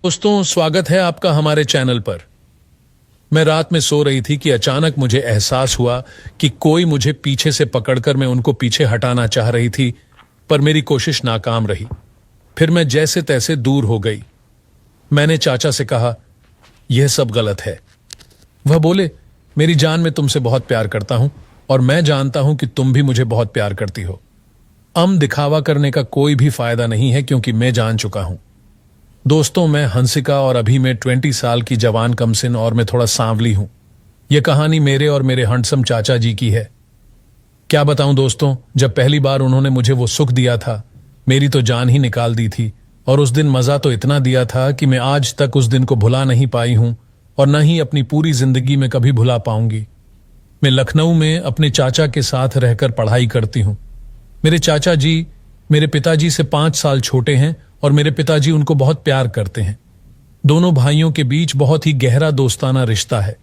दोस्तों, स्वागत है आपका हमारे चैनल पर। मैं रात में सो रही थी कि अचानक मुझे एहसास हुआ कि कोई मुझे पीछे से पकड़कर मैं उनको पीछे हटाना चाह रही थी, पर मेरी कोशिश नाकाम रही। फिर मैं जैसे तैसे दूर हो गई। मैंने चाचा से कहा, यह सब गलत है। वह बोले, मेरी जान, मैं तुमसे बहुत प्यार करता हूं और मैं जानता हूं कि तुम भी मुझे बहुत प्यार करती हो। दिखावा करने का कोई भी फायदा नहीं है क्योंकि मैं जान चुका हूं। दोस्तों, मैं हंसिका और अभी मैं 20 साल की जवान कमसिन और मैं थोड़ा सांवली हूं। यह कहानी मेरे और मेरे हंडसम चाचा जी की है। क्या बताऊं दोस्तों, जब पहली बार उन्होंने मुझे वो सुख दिया था, मेरी तो जान ही निकाल दी थी। और उस दिन मजा तो इतना दिया था कि मैं आज तक उस दिन को भुला नहीं पाई हूं और न ही अपनी पूरी जिंदगी में कभी भुला पाऊंगी। मैं लखनऊ में अपने चाचा के साथ रहकर पढ़ाई करती हूं। मेरे चाचा जी मेरे पिताजी से 5 साल छोटे हैं और मेरे पिताजी उनको बहुत प्यार करते हैं। दोनों भाइयों के बीच बहुत ही गहरा दोस्ताना रिश्ता है।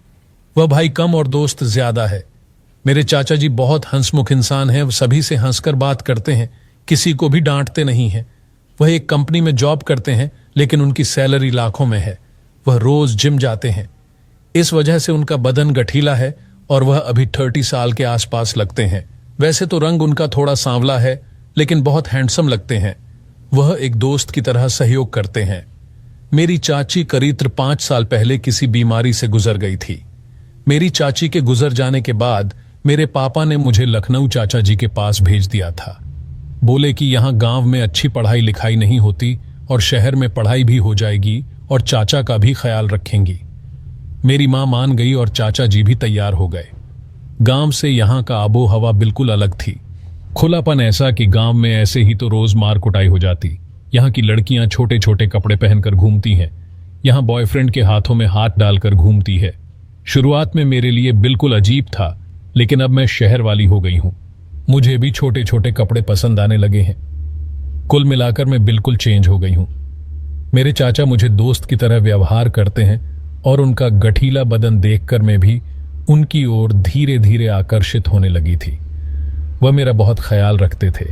वह भाई कम और दोस्त ज्यादा है। मेरे चाचा जी बहुत हंसमुख इंसान हैं। वह सभी से हंसकर बात करते हैं, किसी को भी डांटते नहीं हैं। वह एक कंपनी में जॉब करते हैं, लेकिन उनकी सैलरी लाखों में है। वह रोज जिम जाते हैं। इस वजह से उनका बदन गठीला है और वह अभी 30 साल के आसपास लगते हैं। वैसे तो रंग उनका थोड़ा सांवला है, लेकिन बहुत हैंडसम लगते हैं। वह एक दोस्त की तरह सहयोग करते हैं। मेरी चाची करीब 5 साल पहले किसी बीमारी से गुजर गई थी। मेरी चाची के गुजर जाने के बाद मेरे पापा ने मुझे लखनऊ चाचा जी के पास भेज दिया था। बोले कि यहाँ गांव में अच्छी पढ़ाई लिखाई नहीं होती और शहर में पढ़ाई भी हो जाएगी और चाचा का भी ख्याल रखेंगी। मेरी माँ मान गई और चाचा जी भी तैयार हो गए। गांव से यहाँ का आबो हवा बिल्कुल अलग थी। खुलापन ऐसा कि गांव में ऐसे ही तो रोज मार कुटाई हो जाती। यहाँ की लड़कियां छोटे छोटे कपड़े पहनकर घूमती हैं। यहाँ बॉयफ्रेंड के हाथों में हाथ डालकर घूमती है। शुरुआत में मेरे लिए बिल्कुल अजीब था, लेकिन अब मैं शहर वाली हो गई हूँ। मुझे भी छोटे छोटे कपड़े पसंद आने लगे हैं। कुल मिलाकर मैं बिल्कुल चेंज हो गई हूँ। मेरे चाचा मुझे दोस्त की तरह व्यवहार करते हैं और उनका गठीला बदन देखकर मैं भी उनकी ओर धीरे धीरे आकर्षित होने लगी थी। वह मेरा बहुत ख्याल रखते थे।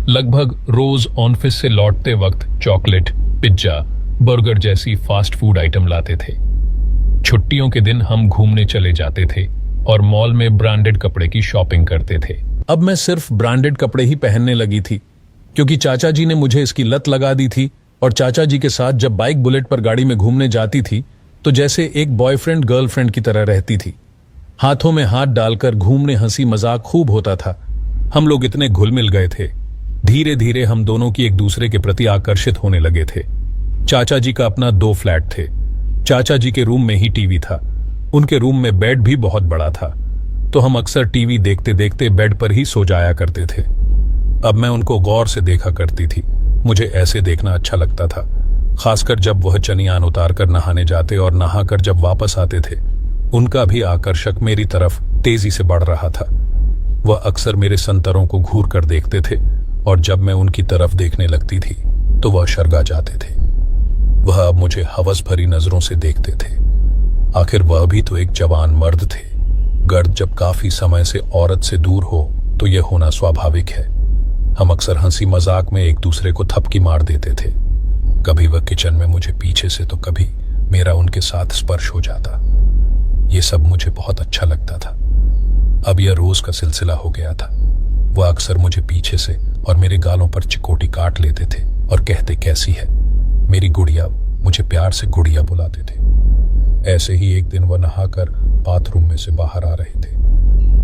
लगभग रोज ऑफिस से लौटते वक्त चॉकलेट, पिज्जा, बर्गर जैसी फास्ट फूड आइटम लाते थे। छुट्टियों के दिन हम घूमने चले जाते थे और मॉल में ब्रांडेड कपड़े की शॉपिंग करते थे। अब मैं सिर्फ ब्रांडेड कपड़े ही पहनने लगी थी क्योंकि चाचा जी ने मुझे इसकी लत लगा दी थी। और चाचा जी के साथ जब बाइक बुलेट पर गाड़ी में घूमने जाती थी तो जैसे एक बॉयफ्रेंड गर्लफ्रेंड की तरह रहती थी। हाथों में हाथ डालकर घूमने, हंसी मजाक खूब होता था। हम लोग इतने घुल मिल गए थे। धीरे धीरे हम दोनों की एक दूसरे के प्रति आकर्षित होने लगे थे। चाचा जी का अपना 2 फ्लैट थे। चाचा जी के रूम में ही टीवी था। उनके रूम में बेड भी बहुत बड़ा था, तो हम अक्सर टीवी देखते देखते बेड पर ही सो जाया करते थे। अब मैं उनको गौर से देखा करती थी। मुझे ऐसे देखना अच्छा लगता था, खासकर जब वह चनियान उतार कर नहाने जाते और नहाकर जब वापस आते थे। उनका भी आकर्षक मेरी तरफ तेजी से बढ़ रहा था। वह अक्सर मेरे संतरों को घूर कर देखते थे और जब मैं उनकी तरफ देखने लगती थी तो वह शर्मा जाते थे। वह अब मुझे हवस भरी नजरों से देखते थे। आखिर वह भी तो एक जवान मर्द थे। गर्द जब काफी समय से औरत से दूर हो तो यह होना स्वाभाविक है। हम अक्सर हंसी मजाक में एक दूसरे को थपकी मार देते थे। कभी वह किचन में मुझे पीछे से तो कभी मेरा उनके साथ स्पर्श हो जाता। ये सब मुझे बहुत अच्छा लगता था। अब यह रोज का सिलसिला हो गया था। वह अक्सर मुझे पीछे से और मेरे गालों पर चिकोटी काट लेते थे और कहते, कैसी है मेरी गुड़िया। मुझे प्यार से गुड़िया बुलाते थे। ऐसे ही एक दिन वह नहाकर बाथरूम में से बाहर आ रहे थे।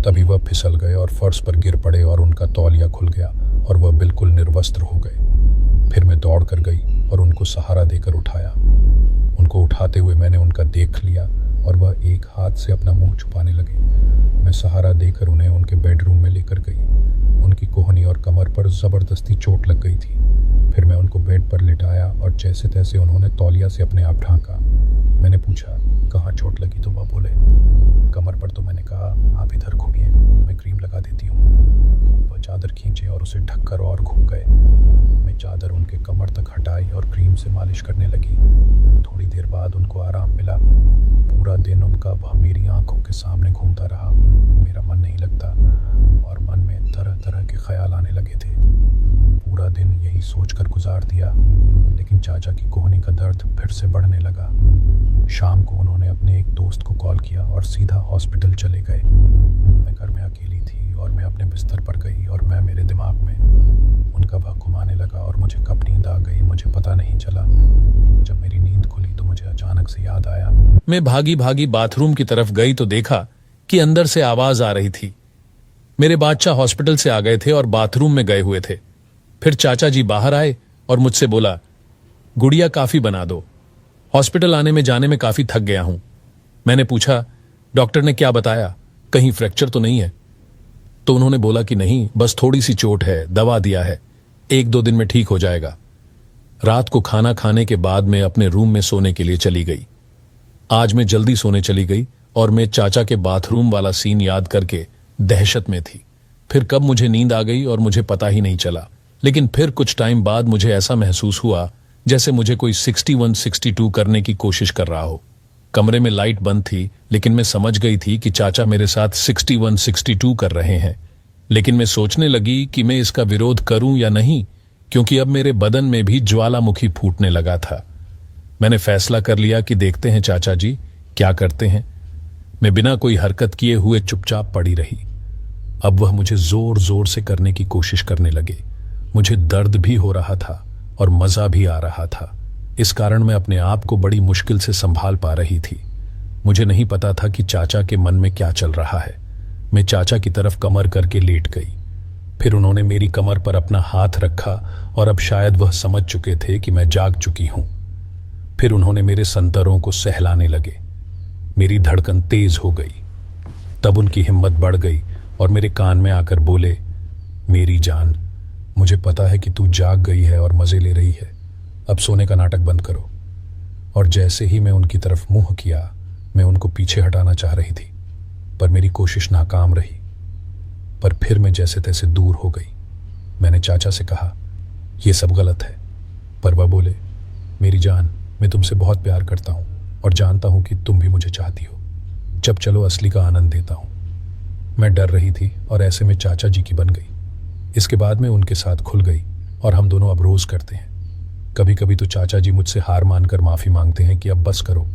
तभी वह फिसल गए और फर्श पर गिर पड़े और उनका तौलिया खुल गया और वह बिल्कुल निर्वस्त्र हो गए। फिर मैं दौड़ कर गई और उनको सहारा देकर उठाया। उनको उठाते हुए मैंने उनका देख लिया और वह एक हाथ से अपना मुंह छुपाने लगे। मैं सहारा देकर उन्हें उनके बेडरूम में लेकर गई। उनकी कोहनी और कमर पर जबरदस्ती चोट लग गई थी। फिर मैं उनको बेड पर लिटाया और जैसे तैसे उन्होंने तौलिया से अपने आप ढांका। मैंने पूछा, कहाँ चोट लगी? तो वह बोले, कमर पर। तो मैंने कहा, आप इधर घूमिए, मैं क्रीम लगा देती हूँ। वह चादर खींचे और उसे ढककर और घूम गए। मैं चादर उनके कमर तक हटाई और क्रीम से मालिश करने लगी। थोड़ी देर बाद उनको आराम मिला। पूरा दिन उनका वह मेरी आंखों के सामने घूमता रहा। मेरा मन नहीं लगता और मन में तरह तरह के ख्याल आने लगे थे। पूरा दिन यही सोचकर गुजार दिया, लेकिन चाचा की कोहनी का दर्द फिर से बढ़ने लगा। शाम को उन्होंने अपने एक दोस्त को कॉल किया और सीधा हॉस्पिटल चले गए। मैं घर में अकेली थी और मैं अपने बिस्तर पर गई और मैं मेरे दिमाग में उनका वह घुमाने लगा और मुझे कब नींद आ गई मुझे पता नहीं चला। जब मेरी नींद खुली तो मुझे अचानक से याद आया। मैं भागी भागी बाथरूम की तरफ गई तो देखा कि अंदर से आवाज आ रही थी। मेरे बादशाह हॉस्पिटल से आ गए थे और बाथरूम में गए हुए थे। फिर चाचा जी बाहर आए और मुझसे बोला, गुड़िया काफी बना दो, हॉस्पिटल आने में जाने में काफी थक गया हूं। मैंने पूछा, डॉक्टर ने क्या बताया, कहीं फ्रैक्चर तो नहीं है? तो उन्होंने बोला कि नहीं, बस थोड़ी सी चोट है, दवा दिया है, 1-2 दिन में ठीक हो जाएगा। रात को खाना खाने के बाद मैं अपने रूम में सोने के लिए चली गई। आज मैं जल्दी सोने चली गई और मैं चाचा के बाथरूम वाला सीन याद करके दहशत में थी। फिर कब मुझे नींद आ गई और मुझे पता ही नहीं चला। लेकिन फिर कुछ टाइम बाद मुझे ऐसा महसूस हुआ जैसे मुझे कोई 61-62 करने की कोशिश कर रहा हो। कमरे में लाइट बंद थी, लेकिन मैं समझ गई थी कि चाचा मेरे साथ 61-62 कर रहे हैं। लेकिन मैं सोचने लगी कि मैं इसका विरोध करूं या नहीं, क्योंकि अब मेरे बदन में भी ज्वालामुखी फूटने लगा था। मैंने फैसला कर लिया कि देखते हैं चाचा जी क्या करते हैं। मैं बिना कोई हरकत किए हुए चुपचाप पड़ी रही। अब वह मुझे जोर जोर से करने की कोशिश करने लगे। मुझे दर्द भी हो रहा था और मजा भी आ रहा था। इस कारण मैं अपने आप को बड़ी मुश्किल से संभाल पा रही थी। मुझे नहीं पता था कि चाचा के मन में क्या चल रहा है। मैं चाचा की तरफ कमर करके लेट गई। फिर उन्होंने मेरी कमर पर अपना हाथ रखा और अब शायद वह समझ चुके थे कि मैं जाग चुकी हूं। फिर उन्होंने मेरे संतरों को सहलाने लगे। मेरी धड़कन तेज हो गई। तब उनकी हिम्मत बढ़ गई और मेरे कान में आकर बोले, मेरी जान, मुझे पता है कि तू जाग गई है और मजे ले रही है। अब सोने का नाटक बंद करो। और जैसे ही मैं उनकी तरफ मुंह किया, मैं उनको पीछे हटाना चाह रही थी, पर मेरी कोशिश नाकाम रही। पर फिर मैं जैसे तैसे दूर हो गई। मैंने चाचा से कहा, यह सब गलत है। पर वह बोले, मेरी जान, मैं तुमसे बहुत प्यार करता हूं और जानता हूं कि तुम भी मुझे चाहती हो। जब चलो असली का आनंद देता हूं। मैं डर रही थी और ऐसे में चाचा जी की बन गई। इसके बाद मैं उनके साथ खुल गई और हम दोनों अब रोज करते हैं। कभी कभी तो चाचा जी मुझसे हार मानकर माफी मांगते हैं कि अब बस करो,